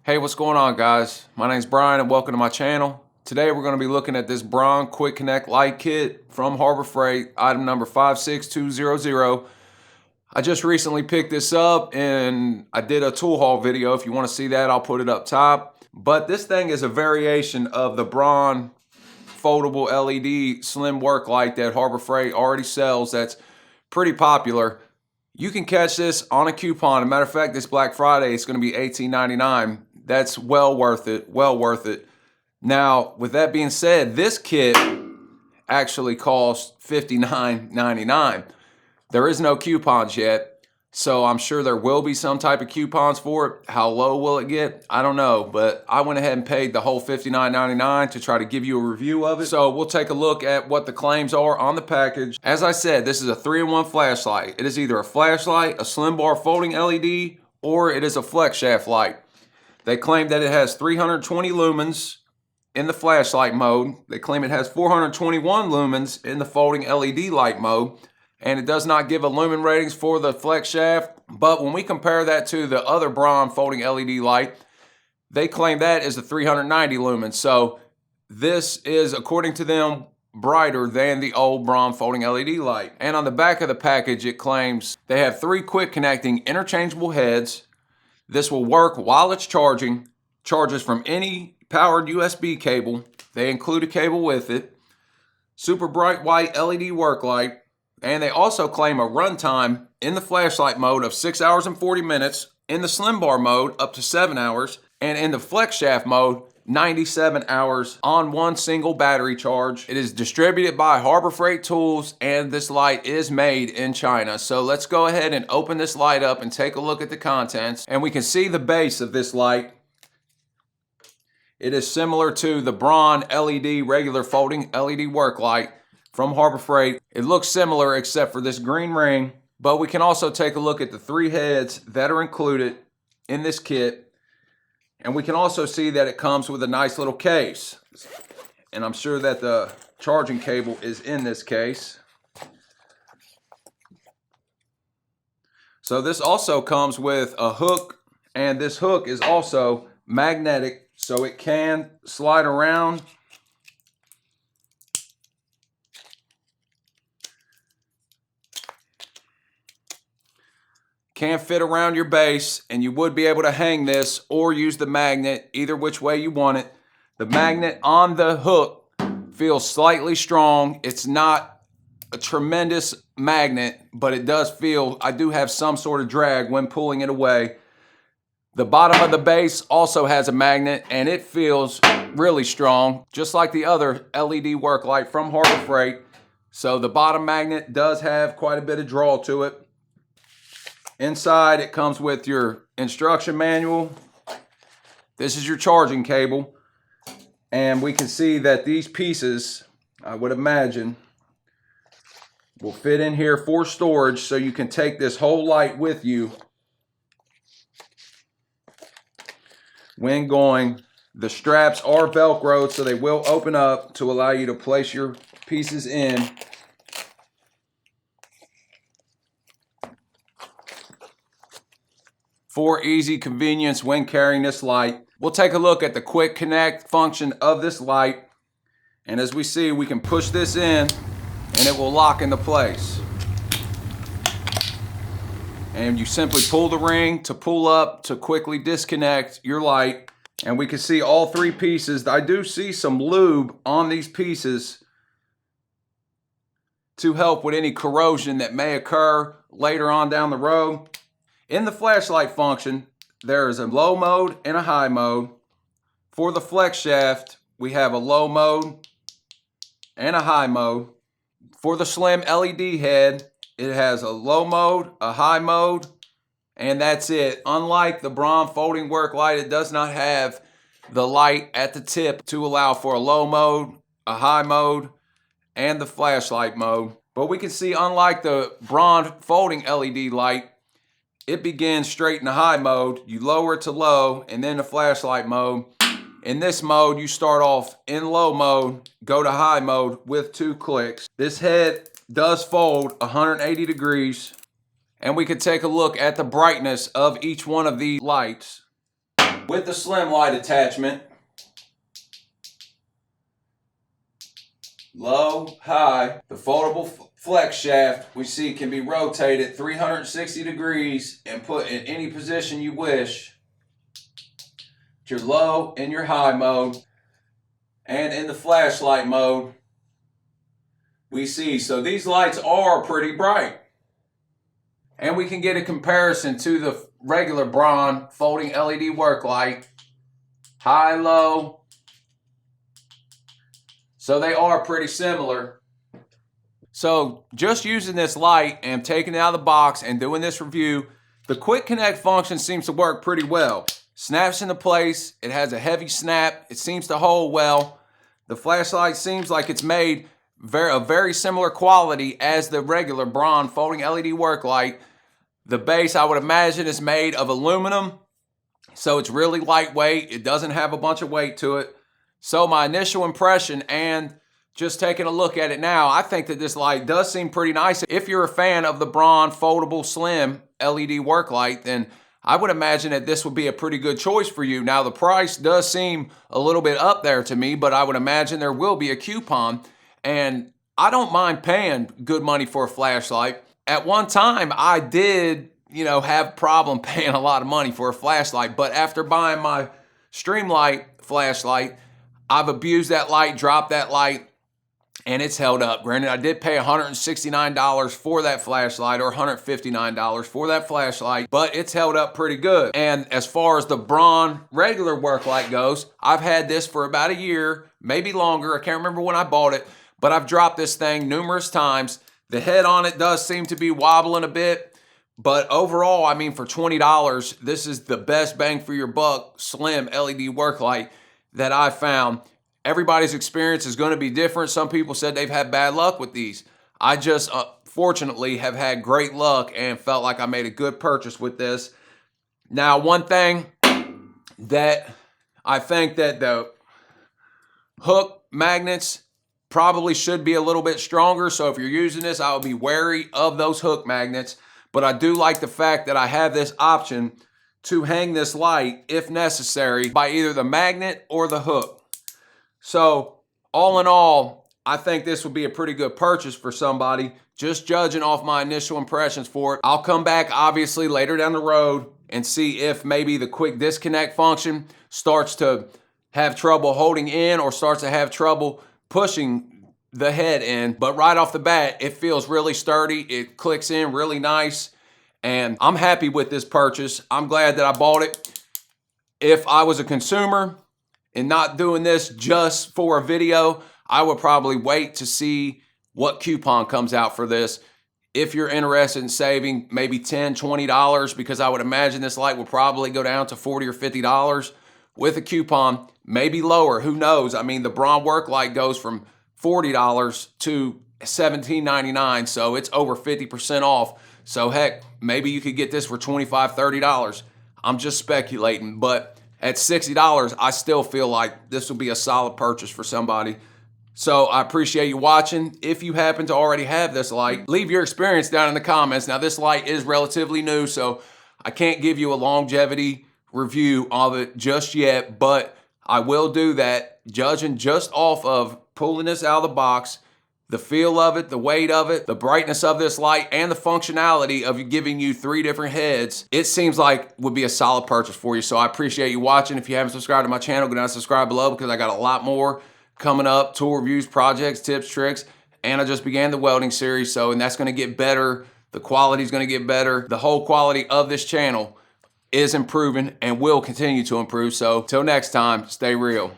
Hey, what's going on, guys? My name's Brian and welcome to my channel. Today we're going to be looking at this Braun Quick Connect Light Kit from Harbor Freight, item number 56200. I just recently picked this up and I did a tool haul video. If you want to see that, I'll put it up top. But this thing is a variation of the Braun foldable LED slim work light that Harbor Freight already sells that's pretty popular. You can catch this on a coupon. As a matter of fact, this Black Friday it's going to be $18.99. That's well worth it, well worth it. Now, with that being said, this kit actually costs $59.99. There is no coupons yet, so I'm sure there will be some type of coupons for it. How low will it get? I don't know, but I went ahead and paid the whole $59.99 to try to give you a review of it. So we'll take a look at what the claims are on the package. As I said, this is a 3-in-1 flashlight. It is either a flashlight, a slim bar folding LED, or it is a flex shaft light. They claim that it has 320 lumens in the flashlight mode. They claim it has 421 lumens in the folding LED light mode. And it does not give a lumen ratings for the flex shaft. But when we compare that to the other Braun folding LED light, they claim that is the 390 lumens. So this is, according to them, brighter than the old Braun folding LED light. And on the back of the package, it claims they have 3 quick connecting interchangeable heads. This will work while it's charging, charges from any powered USB cable. They include a cable with it. Super bright white LED work light. And they also claim a runtime in the flashlight mode of 6 hours and 40 minutes, in the slim bar mode up to 7 hours, and in the flex shaft mode 97 hours on one single battery charge. It is distributed by Harbor Freight Tools, and this light is made in China. So let's go ahead and open this light up and take a look at the contents. And we can see the base of this light. It is similar to the Braun LED regular folding LED work light from Harbor Freight. It looks similar except for this green ring, but we can also take a look at the 3 heads that are included in this kit. And we can also see that it comes with a nice little case. And I'm sure that the charging cable is in this case. So this also comes with a hook, and this hook is also magnetic, so it can slide around. Can fit around your base, and you would be able to hang this or use the magnet, either which way you want it. The magnet on the hook feels slightly strong. It's not a tremendous magnet, but it does feel, I do have some sort of drag when pulling it away. The bottom of the base also has a magnet, and it feels really strong, just like the other LED work light from Harbor Freight. So the bottom magnet does have quite a bit of draw to it. Inside, it comes with your instruction manual. This is your charging cable. And we can see that these pieces, I would imagine, will fit in here for storage, so you can take this whole light with you when going. The straps are Velcroed, so they will open up to allow you to place your pieces in. For easy convenience when carrying this light. We'll take a look at the quick connect function of this light. And as we see, we can push this in and it will lock into place. And you simply pull the ring to pull up to quickly disconnect your light. And we can see all 3 pieces. I do see some lube on these pieces to help with any corrosion that may occur later on down the road. In the flashlight function, there is a low mode and a high mode. For the flex shaft, we have a low mode and a high mode. For the slim LED head, it has a low mode, a high mode, and that's it. Unlike the Braun folding work light, it does not have the light at the tip to allow for a low mode, a high mode, and the flashlight mode. But we can see, unlike the Braun folding LED light, it begins straight in the high mode. You lower it to low, and then the flashlight mode. In this mode, you start off in low mode, go to high mode with 2 clicks. This head does fold 180 degrees, and we can take a look at the brightness of each one of the lights. with the slim light attachment. Low, high, the foldable flex shaft we see can be rotated 360 degrees and put in any position you wish. Your low and your high mode, and in the flashlight mode we see. So these lights are pretty bright. And we can get a comparison to the regular Braun folding LED work light. High, low. So they are pretty similar. So just using this light and taking it out of the box and doing this review, the quick connect function seems to work pretty well. Snaps into place. It has a heavy snap. It seems to hold well. The flashlight seems like it's made a very similar quality as the regular Braun folding LED work light. The base, I would imagine, is made of aluminum, so it's really lightweight. It doesn't have a bunch of weight to it. So my initial impression, and just taking a look at it now, I think that this light does seem pretty nice. If you're a fan of the Braun foldable slim LED work light, then I would imagine that this would be a pretty good choice for you. Now, the price does seem a little bit up there to me, but I would imagine there will be a coupon. And I don't mind paying good money for a flashlight. At one time, I did, have problem paying a lot of money for a flashlight. But after buying my Streamlight flashlight, I've abused that light, dropped that light, and it's held up. Granted, I did pay $169 for that flashlight, or $159 for that flashlight, but it's held up pretty good. And as far as the Braun regular work light goes, I've had this for about a year, maybe longer. I can't remember when I bought it, but I've dropped this thing numerous times. The head on it does seem to be wobbling a bit, but overall, I mean, for $20, this is the best bang for your buck slim LED work light that I've found. Everybody's experience is going to be different. Some people said they've had bad luck with these. I just, fortunately, have had great luck and felt like I made a good purchase with this. Now, one thing that I think that the hook magnets probably should be a little bit stronger. So if you're using this, I would be wary of those hook magnets. But I do like the fact that I have this option to hang this light, if necessary, by either the magnet or the hook. So all in all, I think this would be a pretty good purchase for somebody, just judging off my initial impressions for it. I'll come back, obviously, later down the road and see if maybe the quick disconnect function starts to have trouble holding in or starts to have trouble pushing the head in. But right off the bat, it feels really sturdy. It clicks in really nice. And I'm happy with this purchase. I'm glad that I bought it. If I was a consumer and not doing this just for a video, I would probably wait to see what coupon comes out for this. If you're interested in saving maybe $10, $20, because I would imagine this light will probably go down to $40 or $50 with a coupon, maybe lower, who knows? I mean, the Braun work light goes from $40 to $17.99, so it's over 50% off. So heck, maybe you could get this for $25, $30. I'm just speculating, but at $60, I still feel like this will be a solid purchase for somebody. So I appreciate you watching. If you happen to already have this light, leave your experience down in the comments. Now, this light is relatively new, so I can't give you a longevity review of it just yet, but I will do that, judging just off of pulling this out of the box, the feel of it, the weight of it, the brightness of this light, and the functionality of giving you 3 different heads. It seems like would be a solid purchase for you. So I appreciate you watching. If you haven't subscribed to my channel, go down and subscribe below, because I got a lot more coming up: tool reviews, projects, tips, tricks, and I just began the welding series. And that's going to get better. The quality is going to get better. The whole quality of this channel is improving and will continue to improve. So till next time, stay real.